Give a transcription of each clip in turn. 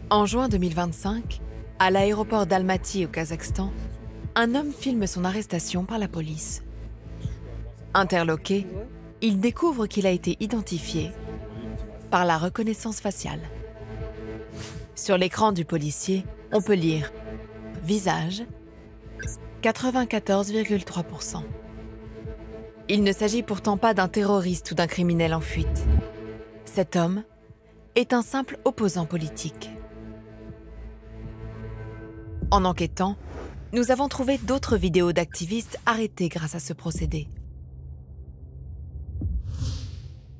En juin 2025, à l'aéroport d'Almaty au Kazakhstan, un homme filme son arrestation par la police. Interloqué, il découvre qu'il a été identifié par la reconnaissance faciale. Sur l'écran du policier, on peut lire « Visage » 94,3%. Il ne s'agit pourtant pas d'un terroriste ou d'un criminel en fuite. Cet homme est un simple opposant politique. En enquêtant, nous avons trouvé d'autres vidéos d'activistes arrêtés grâce à ce procédé.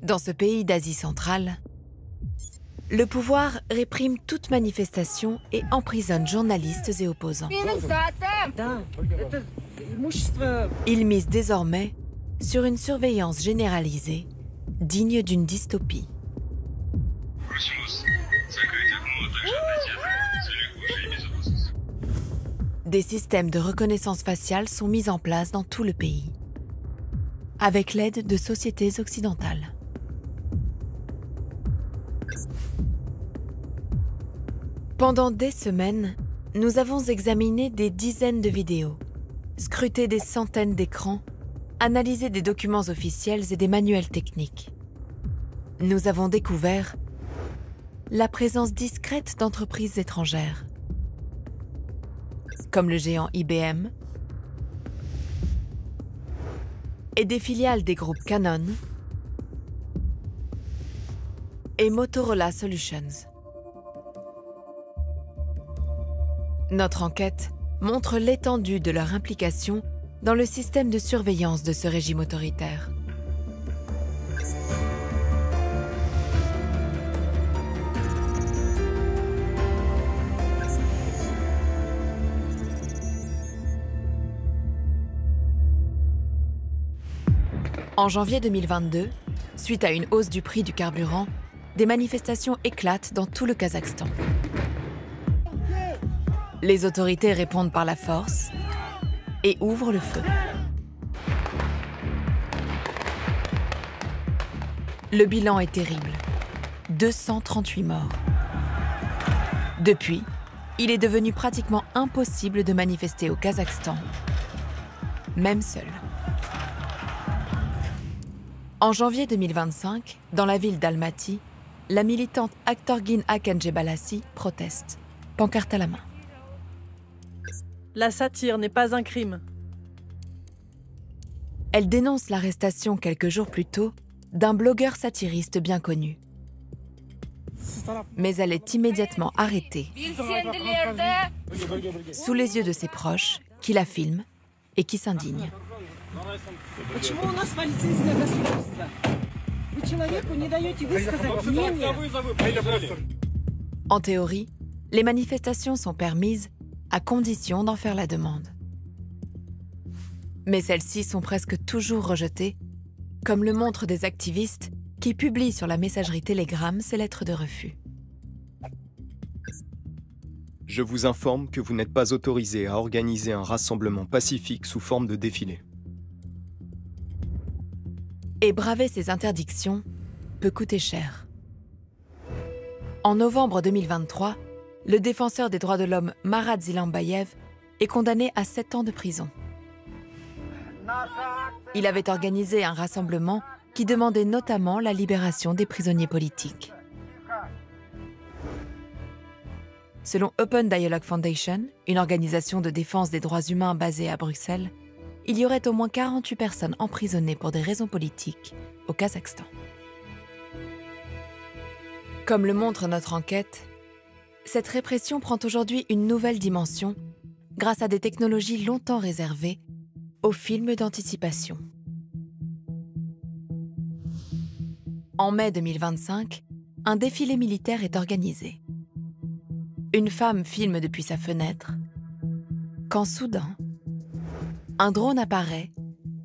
Dans ce pays d'Asie centrale, le pouvoir réprime toute manifestation et emprisonne journalistes et opposants. Il mise désormais sur une surveillance généralisée, digne d'une dystopie. Des systèmes de reconnaissance faciale sont mis en place dans tout le pays, avec l'aide de sociétés occidentales. Pendant des semaines, nous avons examiné des dizaines de vidéos, scruté des centaines d'écrans, analysé des documents officiels et des manuels techniques. Nous avons découvert la présence discrète d'entreprises étrangères, comme le géant IBM, et des filiales des groupes Canon et Motorola Solutions. Notre enquête montre l'étendue de leur implication dans le système de surveillance de ce régime autoritaire. En janvier 2022, suite à une hausse du prix du carburant, des manifestations éclatent dans tout le Kazakhstan. Les autorités répondent par la force et ouvrent le feu. Le bilan est terrible. 238 morts. Depuis, il est devenu pratiquement impossible de manifester au Kazakhstan, même seul. En janvier 2025, dans la ville d'Almaty, la militante Aktorgin Akenjebalassi proteste, pancarte à la main. La satire n'est pas un crime. Elle dénonce l'arrestation quelques jours plus tôt d'un blogueur satiriste bien connu. Mais elle est immédiatement arrêtée, sous les yeux de ses proches, qui la filment et qui s'indignent. En théorie, les manifestations sont permises à condition d'en faire la demande. Mais celles-ci sont presque toujours rejetées, comme le montrent des activistes qui publient sur la messagerie Telegram ces lettres de refus. Je vous informe que vous n'êtes pas autorisé à organiser un rassemblement pacifique sous forme de défilé. Et braver ces interdictions peut coûter cher. En novembre 2023, le défenseur des droits de l'homme Marat Zilambayev est condamné à 7 ans de prison. Il avait organisé un rassemblement qui demandait notamment la libération des prisonniers politiques. Selon Open Dialogue Foundation, une organisation de défense des droits humains basée à Bruxelles, il y aurait au moins 48 personnes emprisonnées pour des raisons politiques au Kazakhstan. Comme le montre notre enquête, cette répression prend aujourd'hui une nouvelle dimension grâce à des technologies longtemps réservées aux films d'anticipation. En mai 2025, un défilé militaire est organisé. Une femme filme depuis sa fenêtre, quand soudain, un drone apparaît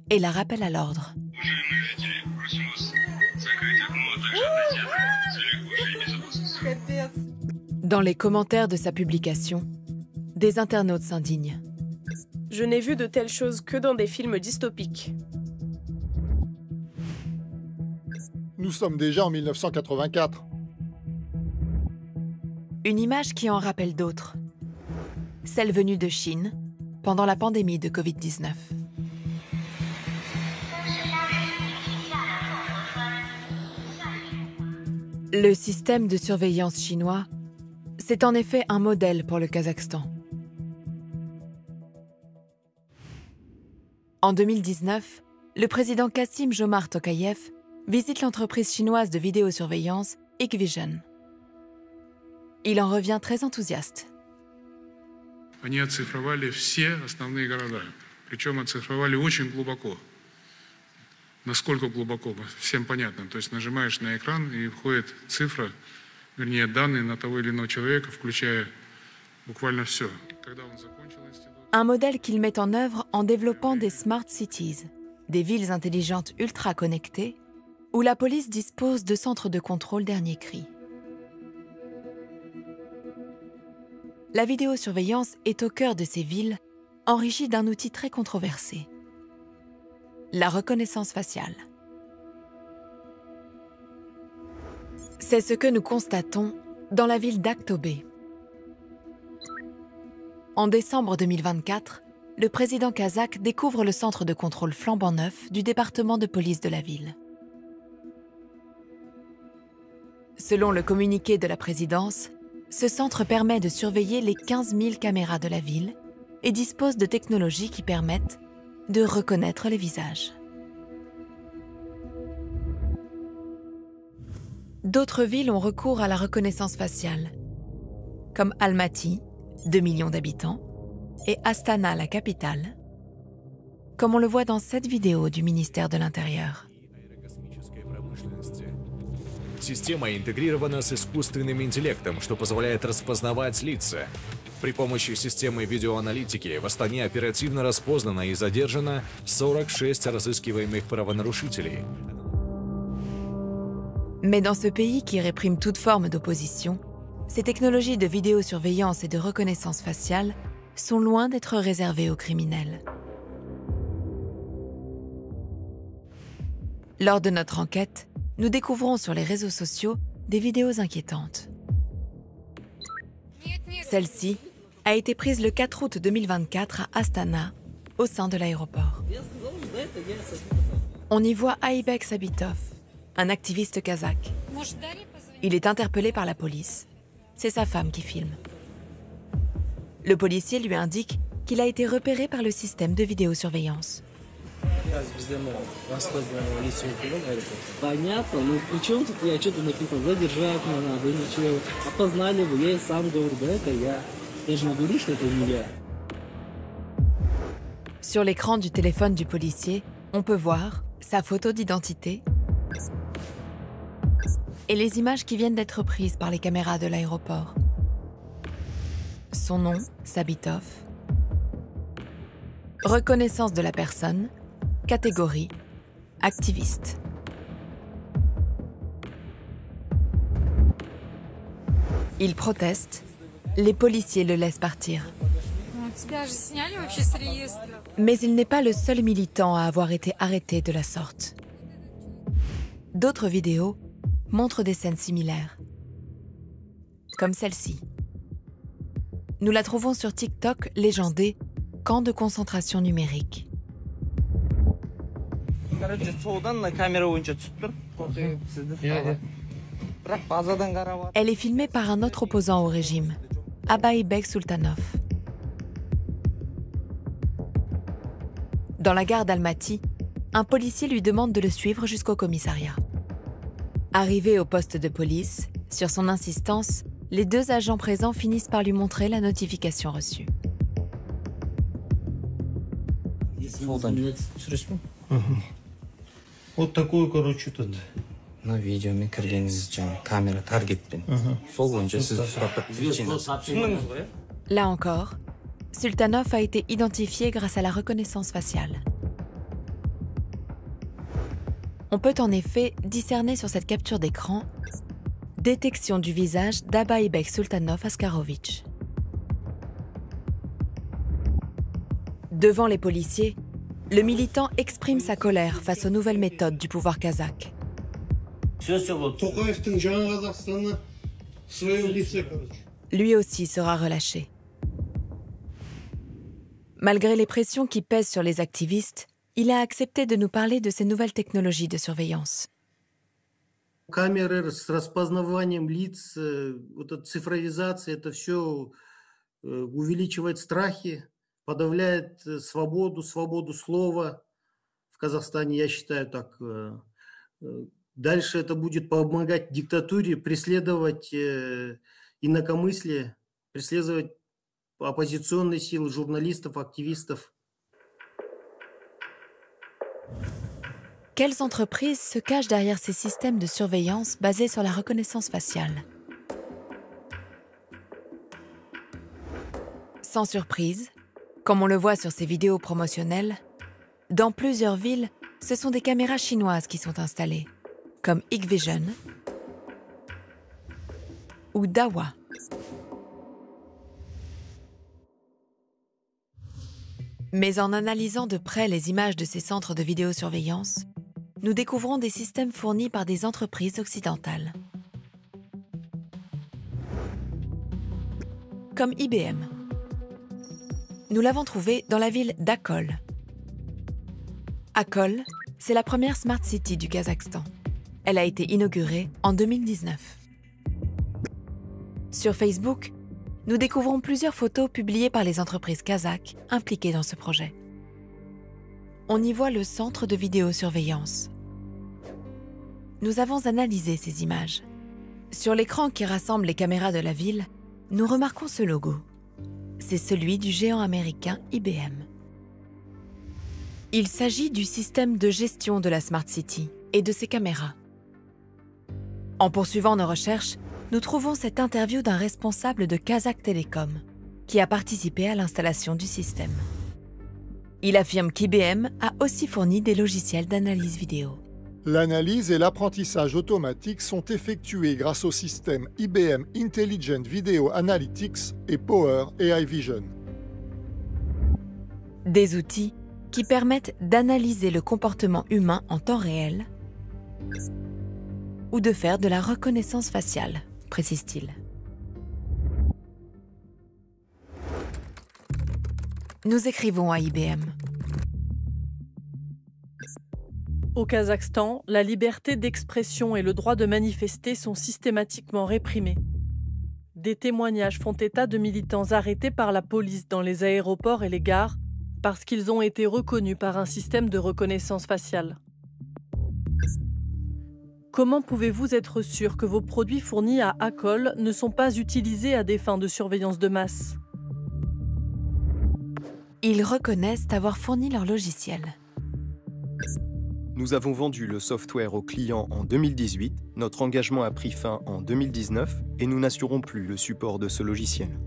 et la rappelle à l'ordre. Dans les commentaires de sa publication, des internautes s'indignent. Je n'ai vu de telles choses que dans des films dystopiques. Nous sommes déjà en 1984. Une image qui en rappelle d'autres. Celle venue de Chine pendant la pandémie de Covid-19. Le système de surveillance chinois, c'est en effet un modèle pour le Kazakhstan. En 2019, le président Kassym-Jomart Tokayev visite l'entreprise chinoise de vidéosurveillance Hikvision. Il en revient très enthousiaste. Они оцифровали все основные города, причем оцифровали очень глубоко. Насколько глубоко, всем понятно. То есть нажимаешь на экран и входит цифра, вернее данные на того или иного человека, включая буквально все. Когда он закончил институт... Un modèle qu'il met en œuvre en développant des smart cities, des villes intelligentes ultra connectées, où la police dispose de centres de contrôle dernier cri. La vidéosurveillance est au cœur de ces villes, enrichie d'un outil très controversé, la reconnaissance faciale. C'est ce que nous constatons dans la ville d'Aktobe. En décembre 2024, le président kazakh découvre le centre de contrôle flambant neuf du département de police de la ville. Selon le communiqué de la présidence, ce centre permet de surveiller les 15 000 caméras de la ville et dispose de technologies qui permettent de reconnaître les visages. D'autres villes ont recours à la reconnaissance faciale, comme Almaty, 2 millions d'habitants, et Astana, la capitale, comme on le voit dans cette vidéo du ministère de l'Intérieur. Система интегрирована с искусственным интеллектом, что позволяет распознавать лица. При помощи системы видеоаналитики в Астане оперативно распознано и задержано 46 разыскиваемых правонарушителей. Mais dans ce pays qui réprime toute forme d'opposition, ces technologies de vidéosurveillance et de reconnaissance faciale sont loin d'être réservées aux criminels. Lors de notre enquête, nous découvrons sur les réseaux sociaux des vidéos inquiétantes. Celle-ci a été prise le 4 août 2024 à Astana, au sein de l'aéroport. On y voit Aybek Sabitov, un activiste kazakh. Il est interpellé par la police. C'est sa femme qui filme. Le policier lui indique qu'il a été repéré par le système de vidéosurveillance. Понятно, ну при чем тут я что-то написал, задержать не надо, ничего. Опознали бы, я и сам говорю, да это я. Я же не говорю, что это не я. Sur l'écran du téléphone du policier, on peut voir sa photo d'identité et les images qui viennent d'être prises par les caméras de l'aéroport. Son nom, Sabitov. Reconnaissance de la personne. Catégorie, activiste. Il proteste, les policiers le laissent partir. Mais il n'est pas le seul militant à avoir été arrêté de la sorte. D'autres vidéos montrent des scènes similaires, comme celle-ci. Nous la trouvons sur TikTok légendée « Camp de concentration numérique ». Elle est filmée par un autre opposant au régime, Abaybek Sultanov. Dans la gare d'Almaty, un policier lui demande de le suivre jusqu'au commissariat. Arrivé au poste de police, sur son insistance, les deux agents présents finissent par lui montrer la notification reçue. Вот такую, короче, тут. На видеомен кіргеніңіз жаңа камера таргетпен. Сол бойынша сіз сұрап причина. Là encore, Sultanov a été identifié grâce à la reconnaissance faciale. On peut en effet discerner sur cette capture d'écran détection du visage d'Abaybek Sultanov Askarovich. Devant les policiers, le militant exprime sa colère face aux nouvelles méthodes du pouvoir kazakh. lui aussi sera relâché. Malgré les pressions qui pèsent sur les activistes, il a accepté de nous parler de ces nouvelles technologies de surveillance. Камеры с распознаванием лиц, вот эта цифровизация, это все увеличивает страхи, подавляет свободу слова. В Казахстане, я считаю так. Дальше это будет помогать диктатуре преследовать инакомыслие, преследовать оппозиционные силы, журналистов, активистов. Quelles entreprises se cachent derrière ces systèmes de surveillance basés sur la reconnaissance faciale? Sans surprise, comme on le voit sur ces vidéos promotionnelles, dans plusieurs villes, ce sont des caméras chinoises qui sont installées, comme Hikvision ou Dahua. Mais en analysant de près les images de ces centres de vidéosurveillance, nous découvrons des systèmes fournis par des entreprises occidentales. Comme IBM. Nous l'avons trouvé dans la ville d'Akol. Akol, c'est la première Smart City du Kazakhstan. Elle a été inaugurée en 2019. Sur Facebook, nous découvrons plusieurs photos publiées par les entreprises kazakhes impliquées dans ce projet. On y voit le centre de vidéosurveillance. Nous avons analysé ces images. Sur l'écran qui rassemble les caméras de la ville, nous remarquons ce logo. C'est celui du géant américain IBM. Il s'agit du système de gestion de la Smart City et de ses caméras. En poursuivant nos recherches, nous trouvons cette interview d'un responsable de Kazakh Telecom qui a participé à l'installation du système. Il affirme qu'IBM a aussi fourni des logiciels d'analyse vidéo. L'analyse et l'apprentissage automatique sont effectués grâce au système IBM Intelligent Video Analytics et Power AI Vision. Des outils qui permettent d'analyser le comportement humain en temps réel ou de faire de la reconnaissance faciale, précise-t-il. Nous écrivons à IBM. Au Kazakhstan, la liberté d'expression et le droit de manifester sont systématiquement réprimés. Des témoignages font état de militants arrêtés par la police dans les aéroports et les gares parce qu'ils ont été reconnus par un système de reconnaissance faciale. Comment pouvez-vous être sûr que vos produits fournis à Akol ne sont pas utilisés à des fins de surveillance de masse? Ils reconnaissent avoir fourni leur logiciel. Nous avons vendu le software aux clients en 2018, notre engagement a pris fin en 2019 et nous n'assurons plus le support de ce logiciel.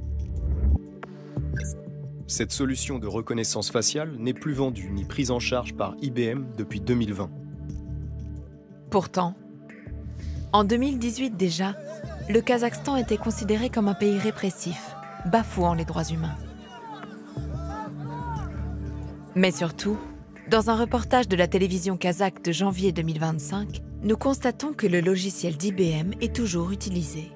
Cette solution de reconnaissance faciale n'est plus vendue ni prise en charge par IBM depuis 2020. Pourtant, en 2018 déjà, le Kazakhstan était considéré comme un pays répressif, bafouant les droits humains. Mais surtout, dans un reportage de la télévision kazakh de janvier 2025, nous constatons que le logiciel d'IBM est toujours utilisé.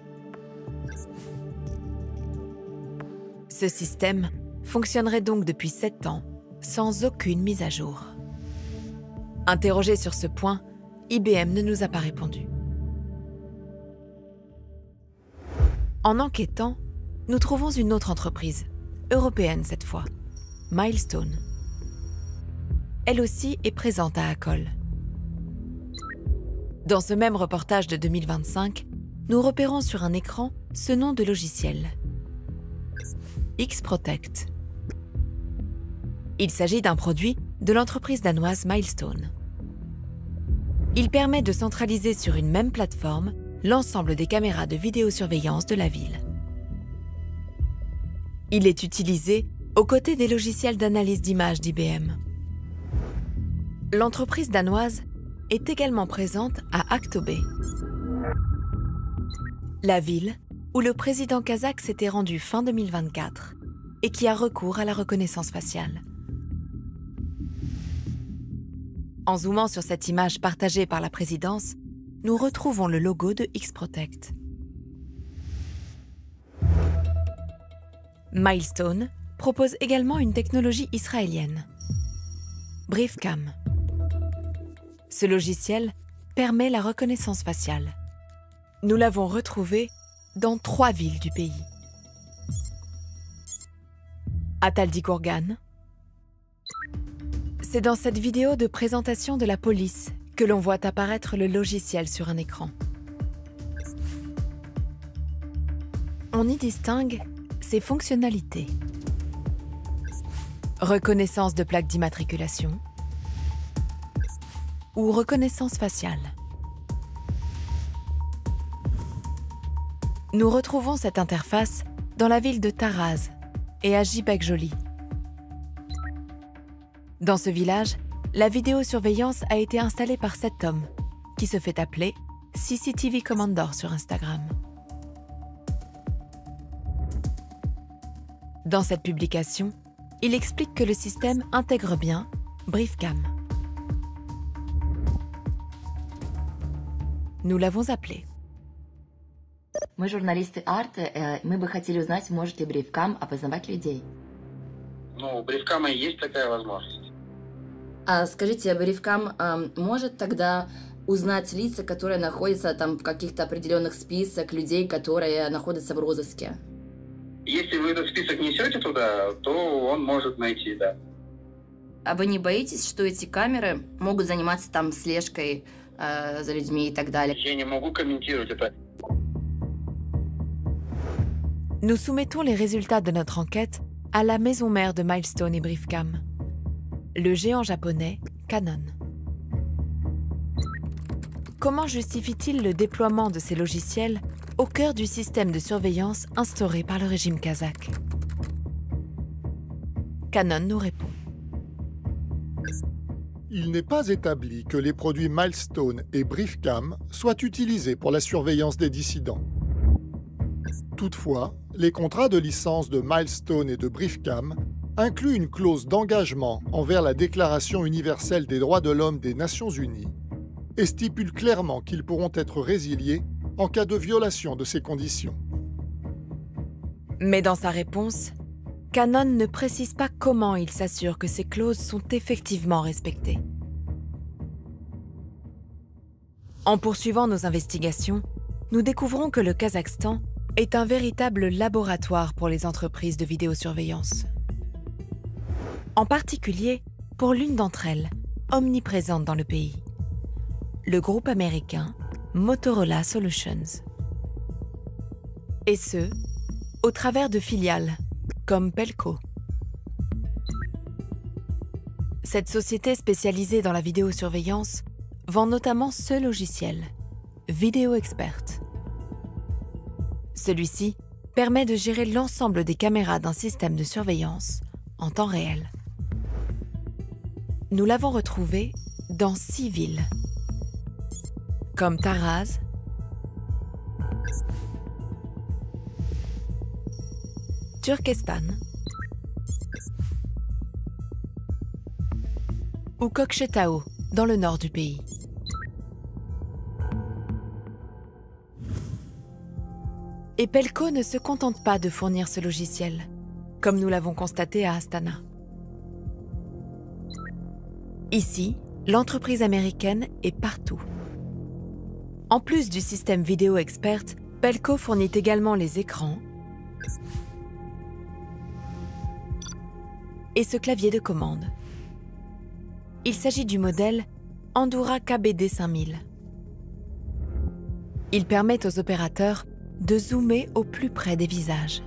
Ce système fonctionnerait donc depuis 7 ans, sans aucune mise à jour. Interrogé sur ce point, IBM ne nous a pas répondu. En enquêtant, nous trouvons une autre entreprise, européenne cette fois, Milestone. Elle aussi est présente à Akol. Dans ce même reportage de 2025, nous repérons sur un écran ce nom de logiciel. X-Protect. Il s'agit d'un produit de l'entreprise danoise Milestone. Il permet de centraliser sur une même plateforme l'ensemble des caméras de vidéosurveillance de la ville. Il est utilisé aux côtés des logiciels d'analyse d'images d'IBM. L'entreprise danoise est également présente à Aktobe, la ville où le président kazakh s'était rendu fin 2024 et qui a recours à la reconnaissance faciale. En zoomant sur cette image partagée par la présidence, nous retrouvons le logo de X-Protect. Milestone propose également une technologie israélienne, BriefCam. Ce logiciel permet la reconnaissance faciale. Nous l'avons retrouvé dans 3 villes du pays. À Taldykorgan. C'est dans cette vidéo de présentation de la police que l'on voit apparaître le logiciel sur un écran. On y distingue ses fonctionnalités. Reconnaissance de plaques d'immatriculation ou reconnaissance faciale. Nous retrouvons cette interface dans la ville de Taraz et à Jibek Jolie. Dans ce village, la vidéosurveillance a été installée par cet homme, qui se fait appeler CCTV Commander sur Instagram. Dans cette publication, il explique que le système intègre bien BriefCam. Nous l'avons appelé. Мы журналисты Арты, мы бы хотели узнать, может ли BriefCam опознавать людей. Ну, у BriefCam есть такая возможность. Скажите, BriefCam может тогда узнать лица, которые находятся там в каких-то определенных списках людей, которые находятся в розыске? Если вы этот список несете туда, то он может найти, да. А вы не боитесь, что эти камеры могут заниматься там слежкой за людьми и так далее? Я не могу комментировать это. Nous soumettons les résultats de notre enquête à la maison mère de Milestone et BriefCam, le géant japonais Canon. Comment justifie-t-il le déploiement de ces logiciels au cœur du système de surveillance instauré par le régime kazakh? Canon nous répond. Il n'est pas établi que les produits Milestone et BriefCam soient utilisés pour la surveillance des dissidents. Toutefois, les contrats de licence de Milestone et de BriefCam incluent une clause d'engagement envers la Déclaration universelle des droits de l'homme des Nations Unies et stipulent clairement qu'ils pourront être résiliés en cas de violation de ces conditions. Mais dans sa réponse, Canon ne précise pas comment il s'assure que ces clauses sont effectivement respectées. En poursuivant nos investigations, nous découvrons que le Kazakhstan est un véritable laboratoire pour les entreprises de vidéosurveillance. En particulier pour l'une d'entre elles, omniprésente dans le pays, le groupe américain Motorola Solutions. Et ce, au travers de filiales comme Pelco. Cette société spécialisée dans la vidéosurveillance vend notamment ce logiciel, Video Expert. Celui-ci permet de gérer l'ensemble des caméras d'un système de surveillance en temps réel. Nous l'avons retrouvé dans 6 villes, comme Taraz, Turkestan ou Kokshetau, dans le nord du pays. Et Pelco ne se contente pas de fournir ce logiciel, comme nous l'avons constaté à Astana. Ici, l'entreprise américaine est partout. En plus du système Video Expert, Pelco fournit également les écrans et ce clavier de commande. Il s'agit du modèle Andura KBD 5000. Il permet aux opérateurs de zoomer au plus près des visages.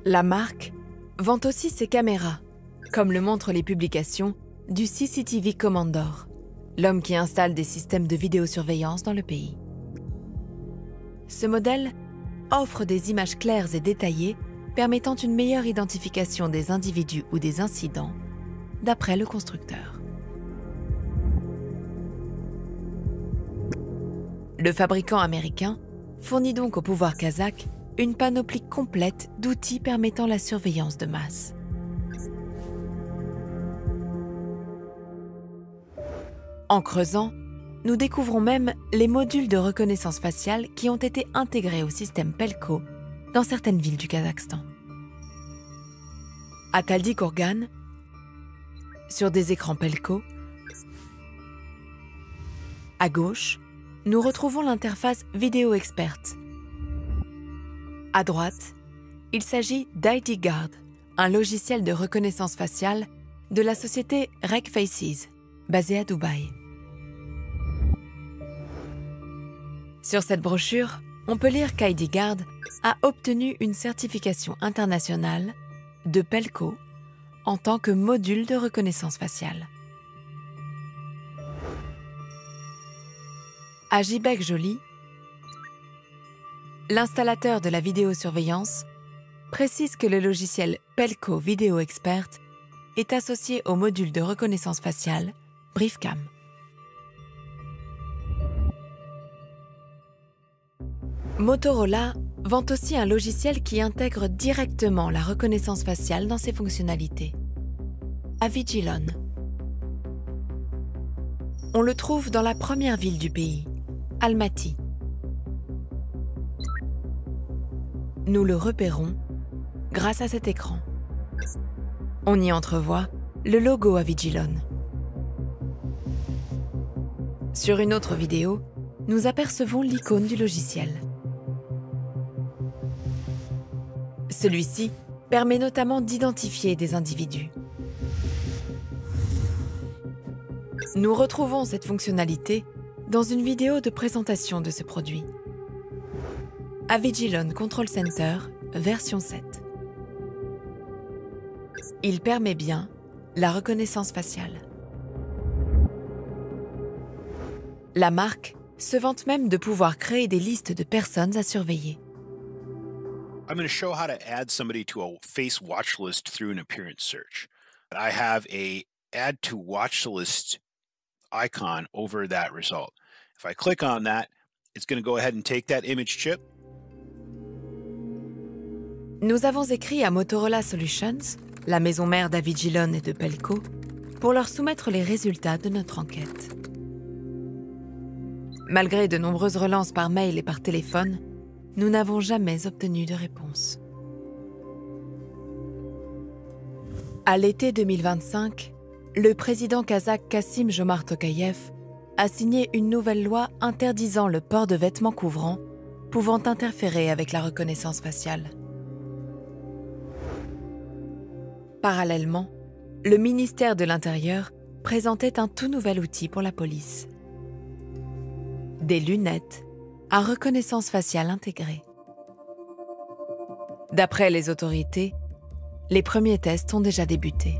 La marque vend aussi ses caméras, comme le montrent les publications du CCTV Commander, l'homme qui installe des systèmes de vidéosurveillance dans le pays. Ce modèle offre des images claires et détaillées permettant une meilleure identification des individus ou des incidents, d'après le constructeur. Le fabricant américain fournit donc au pouvoir kazakh une panoplie complète d'outils permettant la surveillance de masse. En creusant, nous découvrons même les modules de reconnaissance faciale qui ont été intégrés au système Pelco dans certaines villes du Kazakhstan. À Taldykorgan, sur des écrans Pelco, à gauche, nous retrouvons l'interface Vidéo Expert. À droite, il s'agit d'ID Guard, un logiciel de reconnaissance faciale de la société Rec Faces, basée à Dubaï. Sur cette brochure, on peut lire qu'ID Guard a obtenu une certification internationale de Pelco en tant que module de reconnaissance faciale. À Jibek Jolie, l'installateur de la vidéosurveillance précise que le logiciel Pelco Video Expert est associé au module de reconnaissance faciale BriefCam. Motorola vend aussi un logiciel qui intègre directement la reconnaissance faciale dans ses fonctionnalités. Avigilon. On le trouve dans la première ville du pays, Almaty. Nous le repérons grâce à cet écran. On y entrevoit le logo Avigilon. Sur une autre vidéo, nous apercevons l'icône du logiciel. Celui-ci permet notamment d'identifier des individus. Nous retrouvons cette fonctionnalité dans une vidéo de présentation de ce produit. Avigilon Control Center, version 7. Il permet bien la reconnaissance faciale. La marque se vante même de pouvoir créer des listes de personnes à surveiller. I'm going to show how to add somebody to a face watch list through an appearance search. I have a add to watch list icon over that result. If I click on that, it's going to go ahead and take that image chip. Nous avons écrit à Motorola Solutions, la maison mère d'Avigilon et de Pelco, pour leur soumettre les résultats de notre enquête. Malgré de nombreuses relances par mail et par téléphone, nous n'avons jamais obtenu de réponse. À l'été 2025, le président kazakh Kassym-Jomart Tokayev a signé une nouvelle loi interdisant le port de vêtements couvrants pouvant interférer avec la reconnaissance faciale. Parallèlement, le ministère de l'Intérieur présentait un tout nouvel outil pour la police. Des lunettes à reconnaissance faciale intégrée. D'après les autorités, les premiers tests ont déjà débuté.